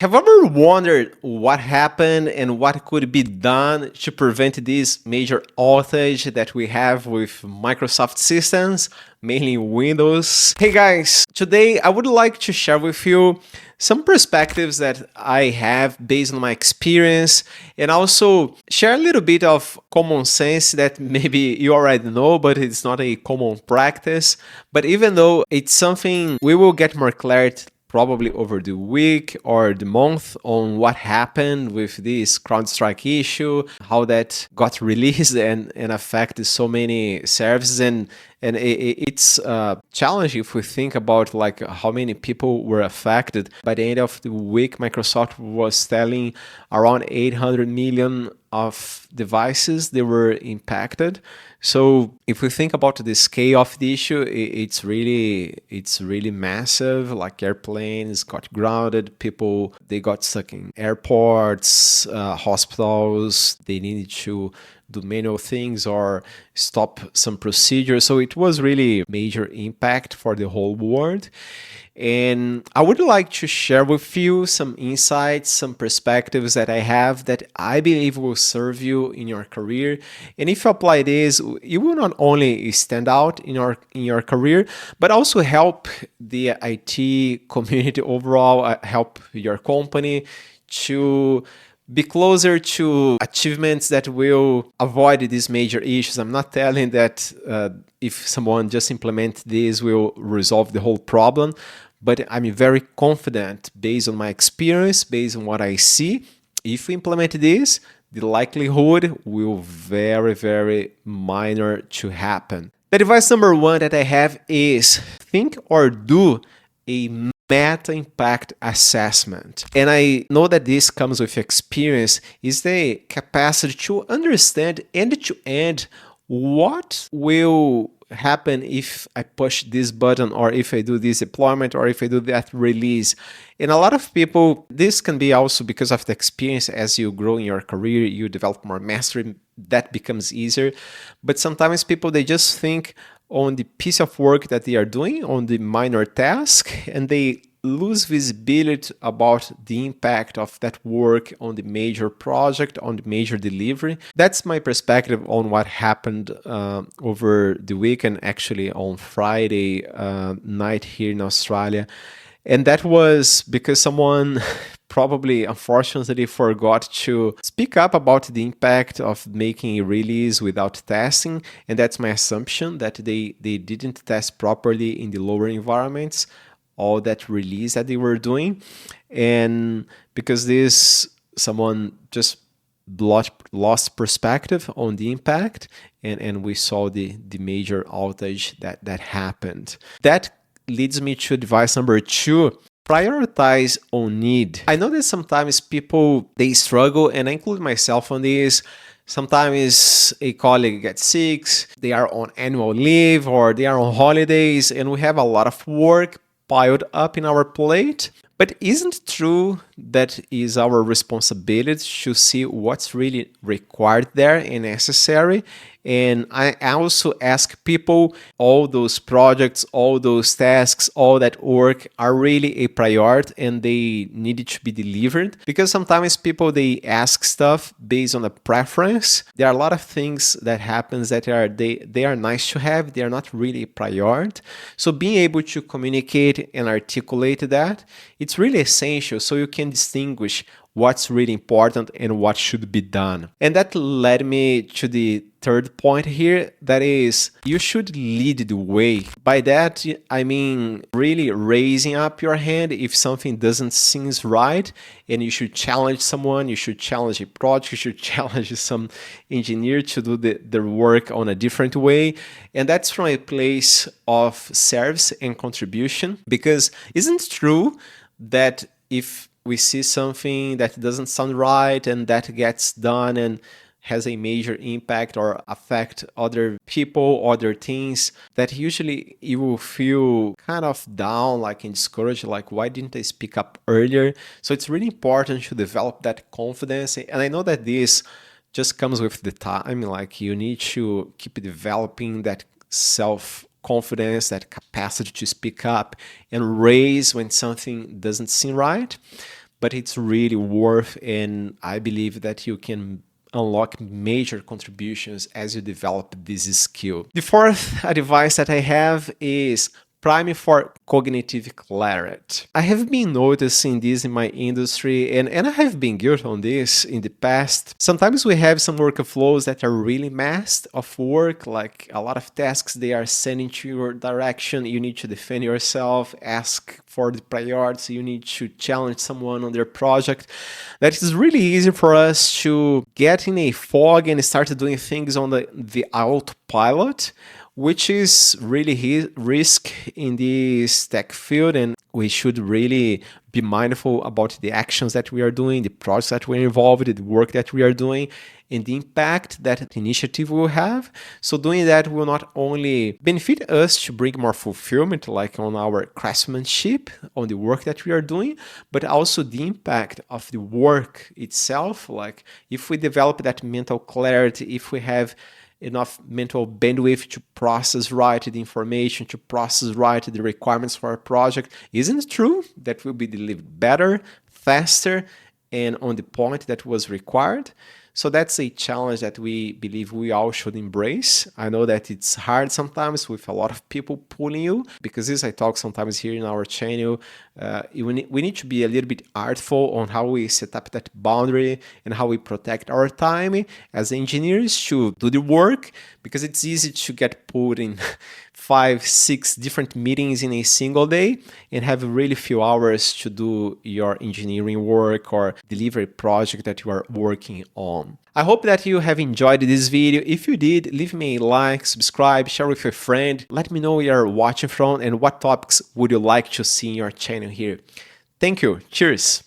Have you ever wondered what happened and what could be done to prevent this major outage that we have with Microsoft systems, mainly Windows? Hey guys, today I would like to share with you some perspectives that I have based on my experience and also share a little bit of common sense that maybe you already know, but it's not a common practice. But even though it's something we will get more clarity probably over the week or the month on what happened with this CrowdStrike issue, how that got released and affected so many services. And it's challenging if we think about like how many people were affected. By the end of the week, Microsoft was telling around 800 million of devices they were impacted. So if we think about the scale of the issue, it's really massive. Like airplanes got grounded, people they got stuck in airports, hospitals. They needed to do manual things or stop some procedures. So it was really major impact for the whole world. And I would like to share with you some insights, some perspectives that I have that I believe will serve you in your career. And if you apply this, you will not only stand out in your career, but also help the IT community overall, help your company to be closer to achievements that will avoid these major issues. I'm not telling that if someone just implement this will resolve the whole problem, but I'm very confident based on my experience, based on what I see. If we implement this, the likelihood will very minor to happen. The device number one that I have is think or do a meta impact assessment. And I know that this comes with experience, is the capacity to understand end to end what will happen if I push this button or if I do this deployment or if I do that release. And a lot of people, this can be also because of the experience as you grow in your career, you develop more mastery, that becomes easier. But sometimes people, they just think on the piece of work that they are doing, on the minor task, and they lose visibility about the impact of that work on the major project, on the major delivery. That's my perspective on what happened over the weekend, actually on Friday night here in Australia. And that was because someone probably unfortunately forgot to speak up about the impact of making a release without testing. And that's my assumption that they didn't test properly in the lower environments, all that release that they were doing. And because this, someone just lost perspective on the impact, and we saw the major outage that happened. That leads me to advice number two. Prioritize on need. I know that sometimes people, they struggle, and I include myself on this. Sometimes a colleague gets sick, they are on annual leave, or they are on holidays, and we have a lot of work piled up in our plate. But isn't it true that is our responsibility to see what's really required there and necessary? And I also ask people, all those projects, all those tasks, all that work are really a priority and they needed to be delivered? Because sometimes people, they ask stuff based on a preference. There are a lot of things that happens that they are nice to have, they are not really a priority. So being able to communicate and articulate that, it's really essential so you can distinguish what's really important and what should be done. And that led me to the third point here, that is, you should lead the way. By that, I mean really raising up your hand if something doesn't seem right, and you should challenge someone, you should challenge a project, you should challenge some engineer to do the work on a different way. And that's from a place of service and contribution, because isn't it true that if we see something that doesn't sound right and that gets done and has a major impact or affect other people, other things, that usually you will feel kind of down, like and discouraged, like why didn't I speak up earlier? So it's really important to develop that confidence. And I know that this just comes with the time, like you need to keep developing that self-confidence, that capacity to speak up and raise when something doesn't seem right. but it's really worth, and I believe that you can unlock major contributions as you develop this skill. The fourth advice that I have is priming for cognitive clarity. I have been noticing this in my industry, and I have been guilty on this in the past. Sometimes we have some workflows that are really massed of work, like a lot of tasks they are sending to your direction. You need to defend yourself, ask for the priorities, you need to challenge someone on their project. That is really easy for us to get in a fog and start doing things on the autopilot, which is really risk in this tech field, and we should really be mindful about the actions that we are doing, the projects that we're involved in, the work that we are doing, and the impact that initiative will have. So doing that will not only benefit us to bring more fulfillment, like on our craftsmanship, on the work that we are doing, but also the impact of the work itself. Like if we develop that mental clarity, if we have enough mental bandwidth to process right the information, to process right the requirements for our project, isn't it true that will be delivered better, faster, and on the point that was required? So that's a challenge that we believe we all should embrace. I know that it's hard sometimes with a lot of people pulling you, because as I talk sometimes here in our channel, we need to be a little bit artful on how we set up that boundary and how we protect our time as engineers to do the work, because it's easy to get pulled in 5, 6 different meetings in a single day and have really few hours to do your engineering work or deliver a project that you are working on. I hope that you have enjoyed this video. If you did, leave me a like, subscribe, share with a friend. Let me know where you're watching from and what topics would you like to see in your channel here. Thank you. Cheers.